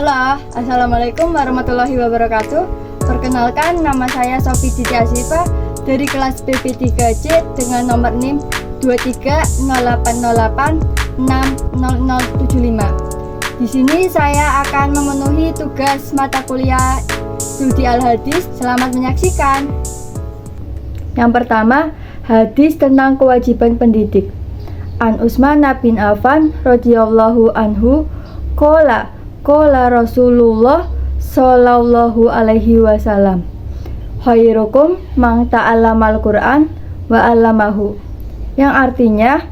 Bismillah, Assalamualaikum warahmatullahi wabarakatuh. Perkenalkan, nama saya Sofi Diti Asifa dari kelas BP3C dengan nomor NIM 230808600075. Di sini saya akan memenuhi tugas mata kuliah studi Al-Hadis. Selamat menyaksikan. Yang pertama, hadis tentang kewajiban pendidik. An Utsman bin Affan radhiyallahu anhu qala Rasulullah sallallahu alaihi wasallam, khairukum man ta'allamal Qur'an wa 'allamahu. Yang artinya,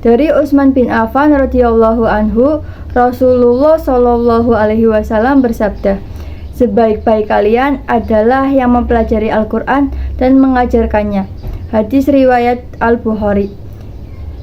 dari Utsman bin Affan radhiyallahu anhu, Rasulullah sallallahu alaihi wasallam bersabda, sebaik-baik kalian adalah yang mempelajari Al-Qur'an dan mengajarkannya. Hadis riwayat Al-Bukhari.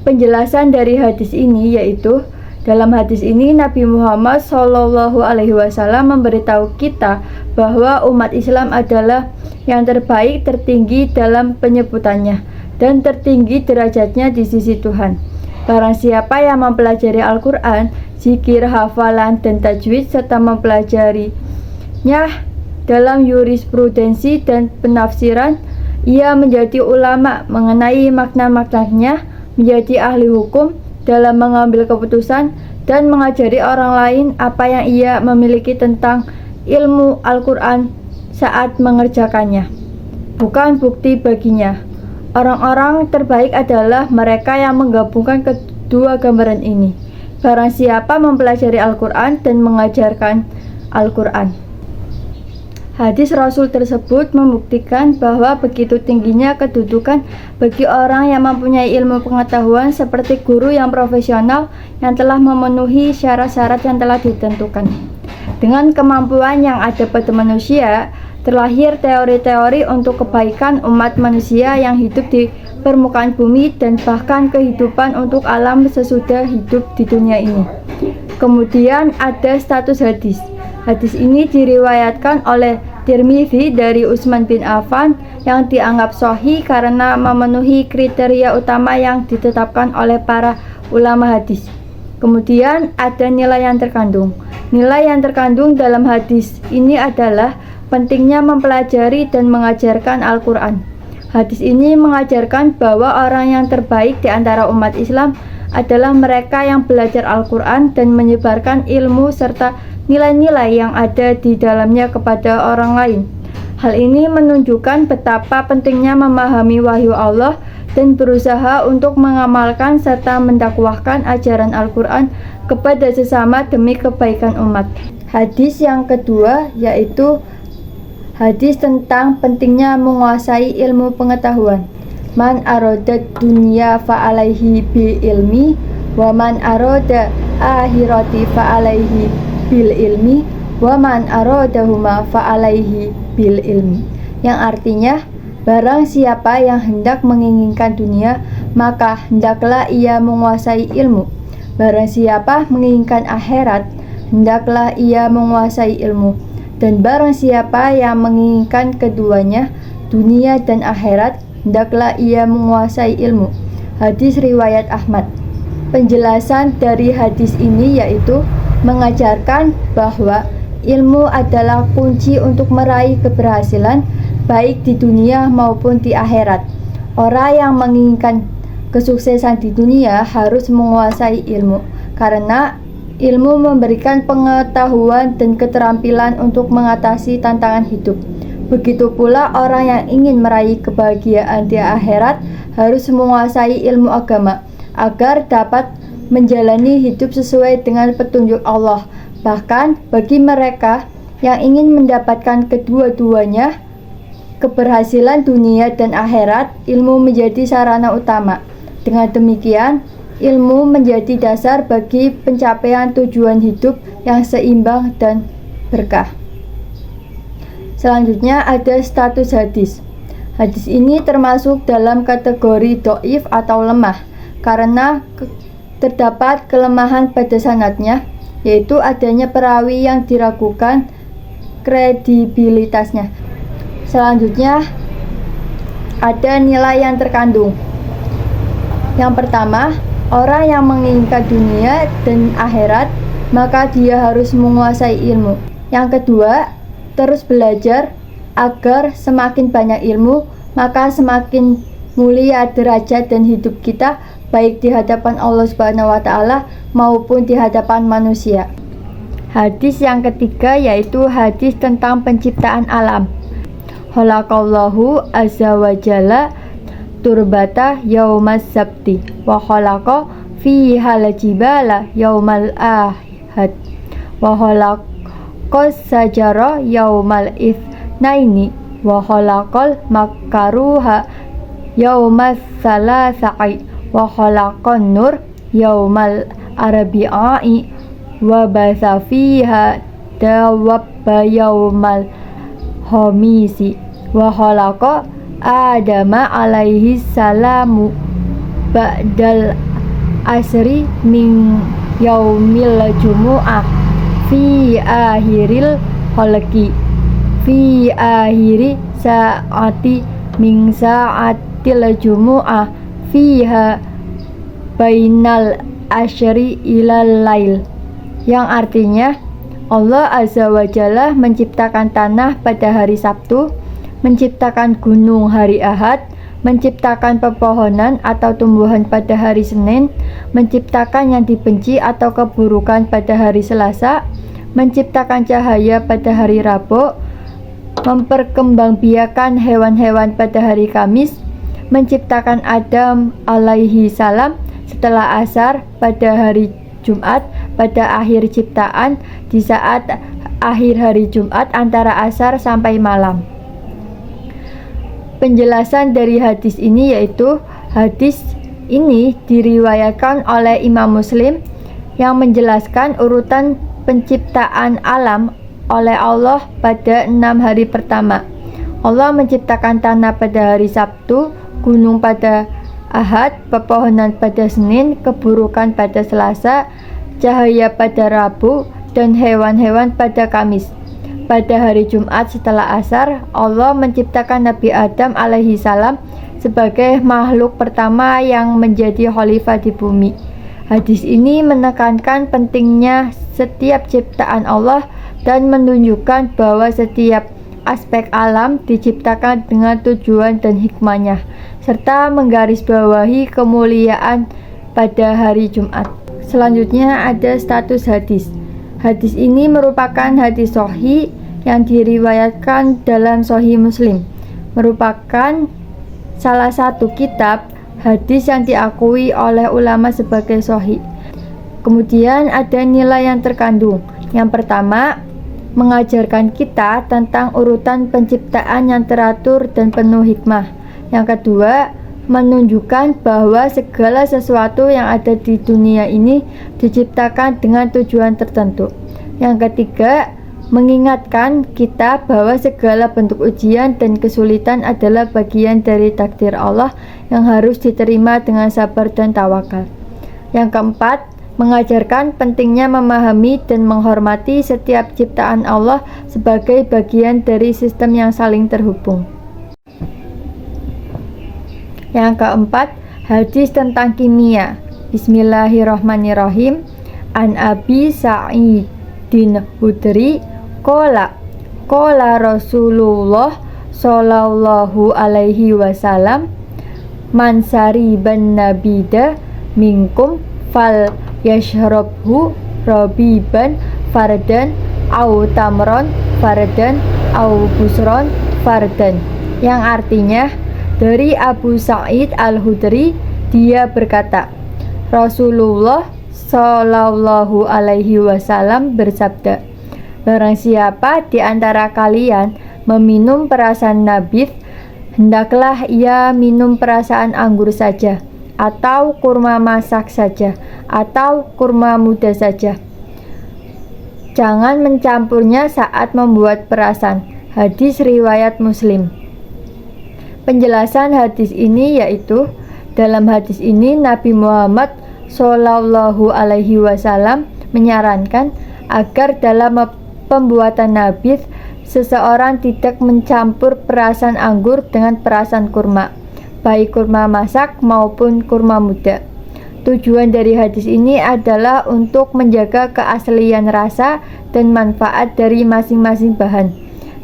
Penjelasan dari hadis ini yaitu, dalam hadis ini Nabi Muhammad Shallallahu Alaihi Wasallam memberitahu kita bahwa umat Islam adalah yang terbaik, tertinggi dalam penyebutannya, dan tertinggi derajatnya di sisi Tuhan. Barang siapa yang mempelajari Al-Quran, zikir, hafalan, dan tajwid, serta mempelajarinya dalam jurisprudensi dan penafsiran, ia menjadi ulama mengenai makna-maknanya, menjadi ahli hukum dalam mengambil keputusan, dan mengajari orang lain apa yang ia memiliki tentang ilmu Al-Quran saat mengerjakannya. Bukan bukti baginya. Orang-orang terbaik adalah mereka yang menggabungkan kedua gambaran ini. Barang siapa mempelajari Al-Quran dan mengajarkan Al-Quran. Hadis Rasul tersebut membuktikan bahwa begitu tingginya kedudukan bagi orang yang mempunyai ilmu pengetahuan seperti guru yang profesional yang telah memenuhi syarat-syarat yang telah ditentukan. Dengan kemampuan yang ada pada manusia, terlahir teori-teori untuk kebaikan umat manusia yang hidup di permukaan bumi dan bahkan kehidupan untuk alam sesudah hidup di dunia ini. Kemudian ada status hadis. Hadis ini diriwayatkan oleh Tirmidzi dari Utsman bin Affan yang dianggap sahih karena memenuhi kriteria utama yang ditetapkan oleh para ulama hadis. Kemudian ada nilai yang terkandung. Nilai yang terkandung dalam hadis ini adalah pentingnya mempelajari dan mengajarkan Al-Quran. Hadis ini mengajarkan bahwa orang yang terbaik di antara umat Islam adalah mereka yang belajar Al-Quran dan menyebarkan ilmu serta nilai-nilai yang ada di dalamnya kepada orang lain. Hal ini menunjukkan betapa pentingnya memahami wahyu Allah dan berusaha untuk mengamalkan serta mendakwahkan ajaran Al-Quran kepada sesama demi kebaikan umat. Hadis yang kedua yaitu hadis tentang pentingnya menguasai ilmu pengetahuan. Man arodat dunya fa'alaihi bi ilmi wa man aroda akhirati fa'alaihi bil ilmi wa man aradahuma fa'alaihi bil ilmi. Yang artinya, barang siapa yang hendak menginginkan dunia, maka hendaklah ia menguasai ilmu. Barang siapa menginginkan akhirat, hendaklah ia menguasai ilmu. Dan barang siapa yang menginginkan keduanya, dunia dan akhirat, hendaklah ia menguasai ilmu. Hadis riwayat Ahmad. Penjelasan dari hadis ini yaitu mengajarkan bahwa ilmu adalah kunci untuk meraih keberhasilan baik di dunia maupun di akhirat. Orang yang menginginkan kesuksesan di dunia harus menguasai ilmu, karena ilmu memberikan pengetahuan dan keterampilan untuk mengatasi tantangan hidup. Begitu pula orang yang ingin meraih kebahagiaan di akhirat harus menguasai ilmu agama agar dapat menjalani hidup sesuai dengan petunjuk Allah. Bahkan bagi mereka yang ingin mendapatkan kedua-duanya, keberhasilan dunia dan akhirat, ilmu menjadi sarana utama. Dengan demikian, ilmu menjadi dasar bagi pencapaian tujuan hidup yang seimbang dan berkah. Selanjutnya ada status hadis. Hadis ini termasuk dalam kategori dhaif atau lemah karena terdapat kelemahan pada sanadnya, yaitu adanya perawi yang diragukan kredibilitasnya. Selanjutnya ada nilai yang terkandung. Yang pertama, orang yang menginginkan dunia dan akhirat maka dia harus menguasai ilmu. Yang kedua, terus belajar agar semakin banyak ilmu, maka semakin mulia derajat dan hidup kita, baik di hadapan Allah Subhanahu wa Ta'ala maupun di hadapan manusia. Hadis yang ketiga yaitu hadis tentang penciptaan alam. Khalaqallahu azza wa jalla turbata yaumas sabti wa khalaqa fihal jibala yaumal ahad wa khalaqas sajara yaumal ithnaini wa khalaqal makaruha yaumas salasai wa khalaqan nur yaumal arabi'i wa basa fiha dawabba yaumal khamisi wa khalaqa Adama alaihi salamu ba'dal asri min yaumil jumu'ah fi akhiril khalqi fi akhiri sa'ati min sa'atil jumu'ah fiha bainal asyri ilal lail, yang artinya Allah Azza wa Jalla menciptakan tanah pada hari Sabtu, menciptakan gunung hari Ahad, menciptakan pepohonan atau tumbuhan pada hari Senin, menciptakan yang dibenci atau keburukan pada hari Selasa, menciptakan cahaya pada hari Rabu, memperkembangbiakan hewan-hewan pada hari Kamis, menciptakan Adam alaihi salam setelah asar pada hari Jumat, pada akhir ciptaan di saat akhir hari Jumat antara asar sampai malam. Penjelasan dari hadis ini yaitu hadis ini diriwayatkan oleh Imam Muslim yang menjelaskan urutan penciptaan alam oleh Allah pada 6 hari pertama. Allah menciptakan tanah pada hari Sabtu, gunung pada Ahad, pepohonan pada Senin, keburukan pada Selasa, cahaya pada Rabu, dan hewan-hewan pada Kamis. Pada hari Jumat setelah asar, Allah menciptakan Nabi Adam alaihi salam sebagai makhluk pertama yang menjadi khalifah di bumi. Hadis ini menekankan pentingnya setiap ciptaan Allah dan menunjukkan bahwa setiap aspek alam diciptakan dengan tujuan dan hikmahnya, serta menggarisbawahi kemuliaan pada hari Jumat. Selanjutnya ada status hadis. Hadis ini merupakan hadis sahih yang diriwayatkan dalam Sahih Muslim, merupakan salah satu kitab hadis yang diakui oleh ulama sebagai sahih. Kemudian ada nilai yang terkandung. Yang pertama, mengajarkan kita tentang urutan penciptaan yang teratur dan penuh hikmah. Yang kedua, menunjukkan bahwa segala sesuatu yang ada di dunia ini diciptakan dengan tujuan tertentu. Yang ketiga, mengingatkan kita bahwa segala bentuk ujian dan kesulitan adalah bagian dari takdir Allah yang harus diterima dengan sabar dan tawakal. Yang keempat, mengajarkan pentingnya memahami dan menghormati setiap ciptaan Allah sebagai bagian dari sistem yang saling terhubung. Yang keempat, hadis tentang kimia. Bismillahirrahmanirrahim. An Abi Sa'idin Khudri qala Rasulullah sallallahu alaihi wasallam man sariban nabida minkum fal yashrabhu rabiban fardan au tamron fardan au busron fardan, yang artinya dari Abu Sa'id Al-Khudri, dia berkata, Rasulullah Shallallahu alaihi wasallam bersabda, barang siapa di antara kalian meminum perasan nabith, hendaklah ia minum perasaan anggur saja, atau kurma masak saja, atau kurma muda saja. Jangan mencampurnya saat membuat perasan. Hadis riwayat Muslim. Penjelasan hadis ini yaitu, dalam hadis ini Nabi Muhammad Shallallahu alaihi wasallam menyarankan agar dalam pembuatan nabith seseorang tidak mencampur perasan anggur dengan perasan kurma, baik kurma masak maupun kurma muda. Tujuan dari hadis ini adalah untuk menjaga keaslian rasa dan manfaat dari masing-masing bahan,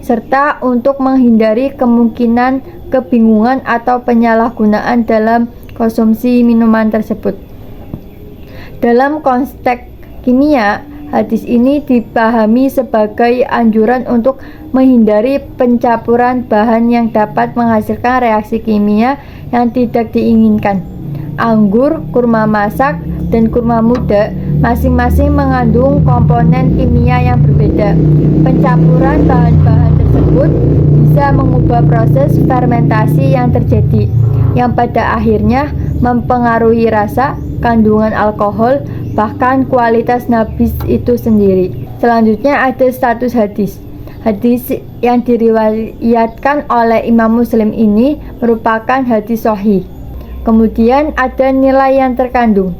serta untuk menghindari kemungkinan kebingungan atau penyalahgunaan dalam konsumsi minuman tersebut. Dalam konteks kimia, hadis ini dipahami sebagai anjuran untuk menghindari pencampuran bahan yang dapat menghasilkan reaksi kimia yang tidak diinginkan. Anggur, kurma masak, dan kurma muda masing-masing mengandung komponen kimia yang berbeda. Pencampuran bahan-bahan tersebut bisa mengubah proses fermentasi yang terjadi, yang pada akhirnya mempengaruhi rasa, kandungan alkohol, bahkan kualitas nabis itu sendiri. Selanjutnya ada status hadis. Hadis yang diriwayatkan oleh Imam Muslim ini merupakan hadis sahih. Kemudian ada nilai yang terkandung.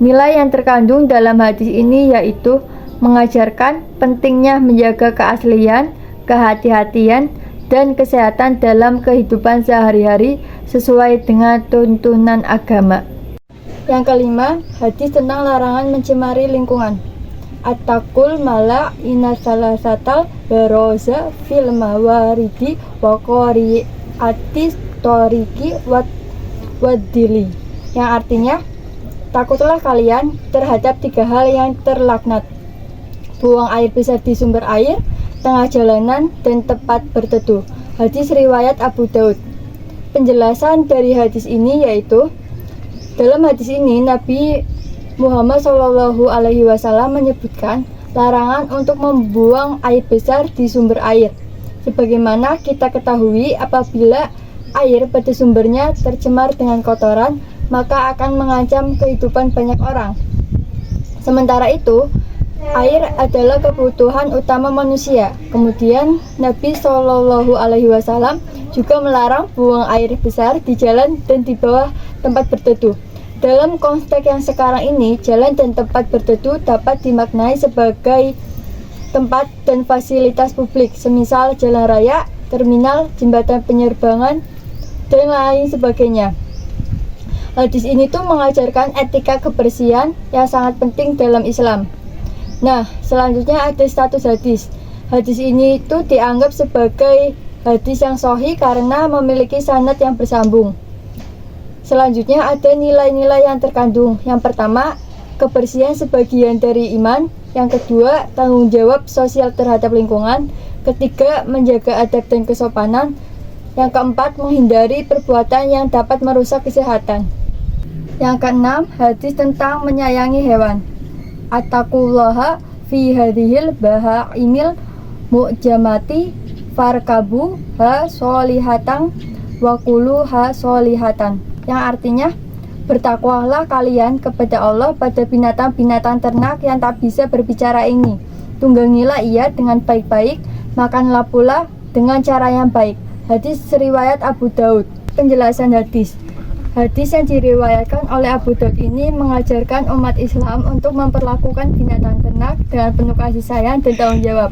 Nilai yang terkandung dalam hadis ini yaitu mengajarkan pentingnya menjaga keaslian, kehati-hatian, dan kesehatan dalam kehidupan sehari-hari sesuai dengan tuntunan agama. Yang kelima, hadis tentang larangan mencemari lingkungan. At-taqul mala inna salasatal baroza fil mawaridi wa qari'atis toriki wadili, yang artinya takutlah kalian terhadap 3 hal yang terlaknat: buang air besar di sumber air, tengah jalanan, dan tempat berteduh. Hadis riwayat Abu Daud. Penjelasan dari hadis ini yaitu, dalam hadis ini Nabi Muhammad SAW menyebutkan larangan untuk membuang air besar di sumber air. Sebagaimana kita ketahui, apabila air pada sumbernya tercemar dengan kotoran, maka akan mengancam kehidupan banyak orang. Sementara itu, air adalah kebutuhan utama manusia. Kemudian Nabi SAW juga melarang buang air besar di jalan dan di bawah tempat berteduh. Dalam konteks yang sekarang ini, jalan dan tempat berteduh dapat dimaknai sebagai tempat dan fasilitas publik, semisal jalan raya, terminal, jembatan penerbangan, dan lain sebagainya. Hadis ini tuh mengajarkan etika kebersihan yang sangat penting dalam Islam. Nah, selanjutnya ada status hadis. Hadis ini itu dianggap sebagai hadis yang sahih karena memiliki sanad yang bersambung. Selanjutnya ada nilai-nilai yang terkandung. Yang pertama, kebersihan sebagian dari iman. Yang kedua, tanggung jawab sosial terhadap lingkungan. Ketiga, menjaga adab dan kesopanan. Yang keempat, menghindari perbuatan yang dapat merusak kesehatan. Yang keenam, hadis tentang menyayangi hewan. Attaqullaha fi hadhil bahaimil mu'jamati farkabu ha solihatan wa kulu ha solihatan, yang artinya, bertakwalah kalian kepada Allah pada binatang-binatang ternak yang tak bisa berbicara ini. Tunggangilah ia dengan baik-baik, makanlah pula dengan cara yang baik. Hadis riwayat Abu Daud. Penjelasan hadis. Hadis yang diriwayatkan oleh Abu Daud ini mengajarkan umat Islam untuk memperlakukan binatang ternak dengan penuh kasih sayang dan tanggung jawab.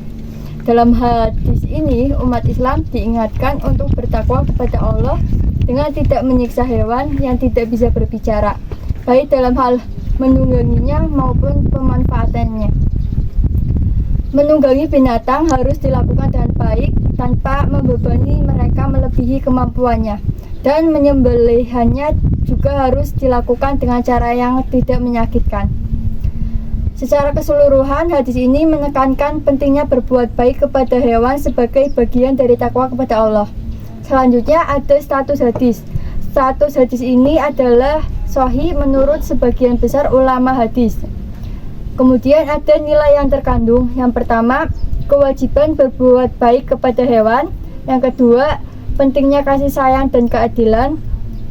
Dalam hadis ini, umat Islam diingatkan untuk bertakwa kepada Allah dengan tidak menyiksa hewan yang tidak bisa berbicara, baik dalam hal menungganginya maupun pemanfaatannya. Menunggangi binatang harus dilakukan dengan baik tanpa membebani mereka melebihi kemampuannya, dan menyembelihannya juga harus dilakukan dengan cara yang tidak menyakitkan. Secara keseluruhan, hadis ini menekankan pentingnya berbuat baik kepada hewan sebagai bagian dari takwa kepada Allah. Selanjutnya ada status hadis. Status hadis ini adalah sahih menurut sebagian besar ulama hadis. Kemudian ada nilai yang terkandung. Yang pertama, kewajiban berbuat baik kepada hewan. Yang kedua, pentingnya kasih sayang dan keadilan.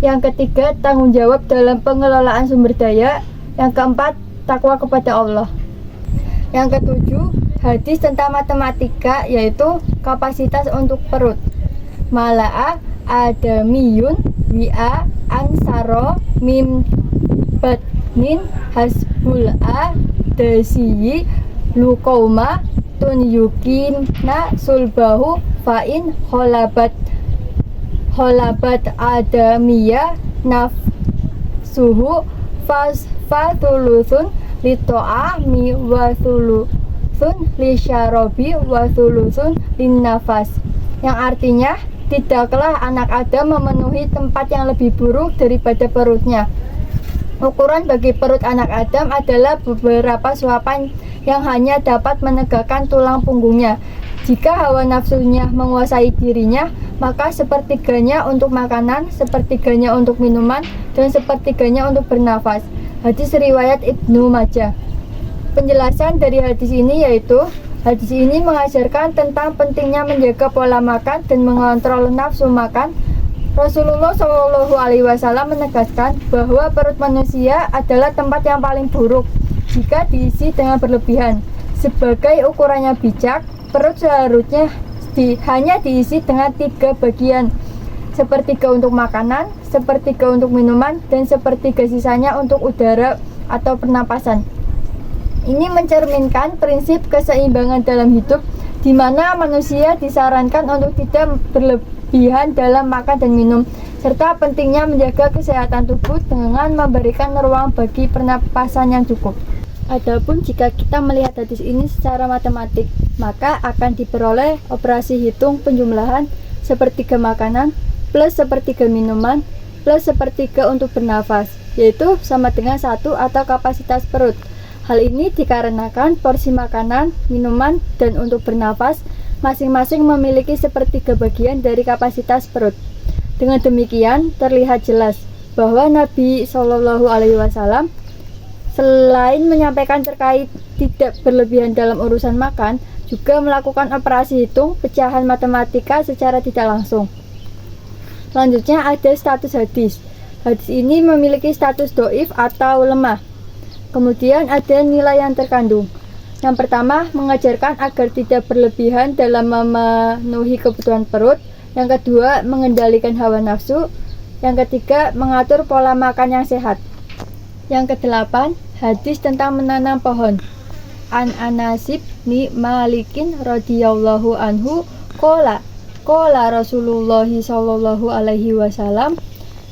Yang ketiga, tanggung jawab dalam pengelolaan sumber daya. Yang keempat, takwa kepada Allah. Yang ketujuh, hadis tentang matematika, yaitu kapasitas untuk perut. Mala'a adamiyun wi'a ansaro mim batnin hasbul'a dasiyi luqauma tunyukina sulbahu fa'in holabat adamiya nafsuhu Fathulusun lito'ami wa thulusun lisyarobi wa thulusun linnafas, yang artinya tidaklah anak Adam memenuhi tempat yang lebih buruk daripada perutnya. Ukuran bagi perut anak Adam adalah beberapa suapan yang hanya dapat menegakkan tulang punggungnya. Jika hawa nafsunya menguasai dirinya, maka sepertiganya untuk makanan, sepertiganya untuk minuman, dan sepertiganya untuk bernafas. Hadis riwayat Ibnu Majah. Penjelasan dari hadis ini yaitu, hadis ini mengajarkan tentang pentingnya menjaga pola makan dan mengontrol nafsu makan. Rasulullah Shallallahu Alaihi Wasallam menegaskan bahwa perut manusia adalah tempat yang paling buruk jika diisi dengan berlebihan. Sebagai ukurannya bijak, perut seharusnya hanya diisi dengan 3 bagian, sepertiga untuk makanan, sepertiga untuk minuman, dan sepertiga sisanya untuk udara atau pernapasan. Ini mencerminkan prinsip keseimbangan dalam hidup, di mana manusia disarankan untuk tidak berlebihan dalam makan dan minum, serta pentingnya menjaga kesehatan tubuh dengan memberikan ruang bagi pernapasan yang cukup. Adapun jika kita melihat hadis ini secara matematik, maka akan diperoleh operasi hitung penjumlahan sepertiga makanan plus sepertiga minuman plus sepertiga untuk bernafas, yaitu sama dengan 1 atau kapasitas perut. Hal ini dikarenakan porsi makanan, minuman, dan untuk bernafas masing-masing memiliki sepertiga bagian dari kapasitas perut. Dengan demikian, terlihat jelas bahwa Nabi Shallallahu Alaihi Wasallam selain menyampaikan terkait tidak berlebihan dalam urusan makan, juga melakukan operasi hitung pecahan matematika secara tidak langsung. Selanjutnya ada status hadis. Hadis ini memiliki status doif atau lemah. Kemudian ada nilai yang terkandung. Yang pertama, mengajarkan agar tidak berlebihan dalam memenuhi kebutuhan perut. Yang kedua, mengendalikan hawa nafsu. Yang ketiga, mengatur pola makan yang sehat. Yang kedelapan, hadis tentang menanam pohon. An Anas bin Malikin radhiyallahu anhu qala Rasulullah sallallahu alaihi wasallam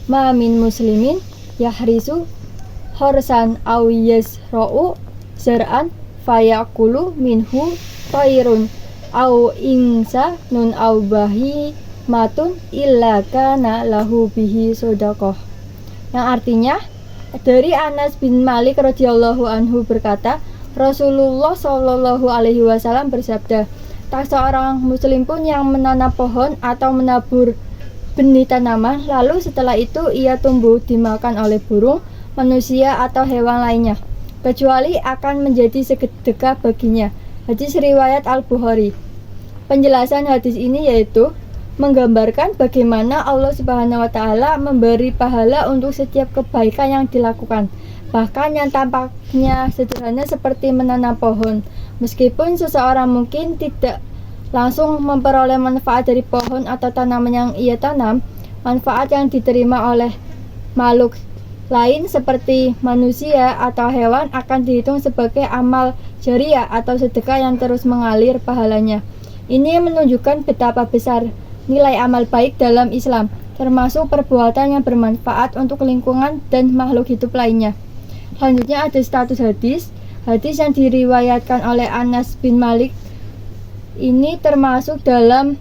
ma min muslimin yahrisu horsan aw yasra'u zar'an fayaqulu minhu tairun aw insa nun aw bahi matun illa kana lahu bihi shadaqah, yang artinya dari Anas bin Malik radhiyallahu anhu berkata, Rasulullah Shallallahu Alaihi Wasallam bersabda, tak seorang muslim pun yang menanam pohon atau menabur benih tanaman, lalu setelah itu ia tumbuh dimakan oleh burung, manusia atau hewan lainnya, kecuali akan menjadi sedekah baginya. Hadis riwayat Al-Bukhari. Penjelasan hadis ini yaitu menggambarkan bagaimana Allah Subhanahu wa Ta'ala memberi pahala untuk setiap kebaikan yang dilakukan, bahkan yang tampaknya sederhana seperti menanam pohon. Meskipun seseorang mungkin tidak langsung memperoleh manfaat dari pohon atau tanaman yang ia tanam, manfaat yang diterima oleh makhluk lain seperti manusia atau hewan akan dihitung sebagai amal jariah atau sedekah yang terus mengalir pahalanya. Ini menunjukkan betapa besar nilai amal baik dalam Islam, termasuk perbuatan yang bermanfaat untuk lingkungan dan makhluk hidup lainnya. Selanjutnya ada status hadis. Hadis yang diriwayatkan oleh Anas bin Malik ini termasuk dalam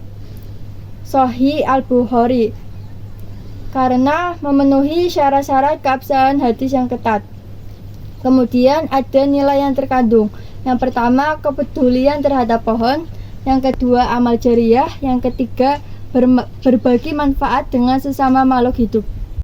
Sahih Al-Bukhari karena memenuhi syarat-syarat keabsahan hadis yang ketat. Kemudian ada nilai yang terkandung. Yang pertama, kepedulian terhadap pohon. Yang kedua, amal jariah. Yang ketiga, berbagi manfaat dengan sesama makhluk hidup.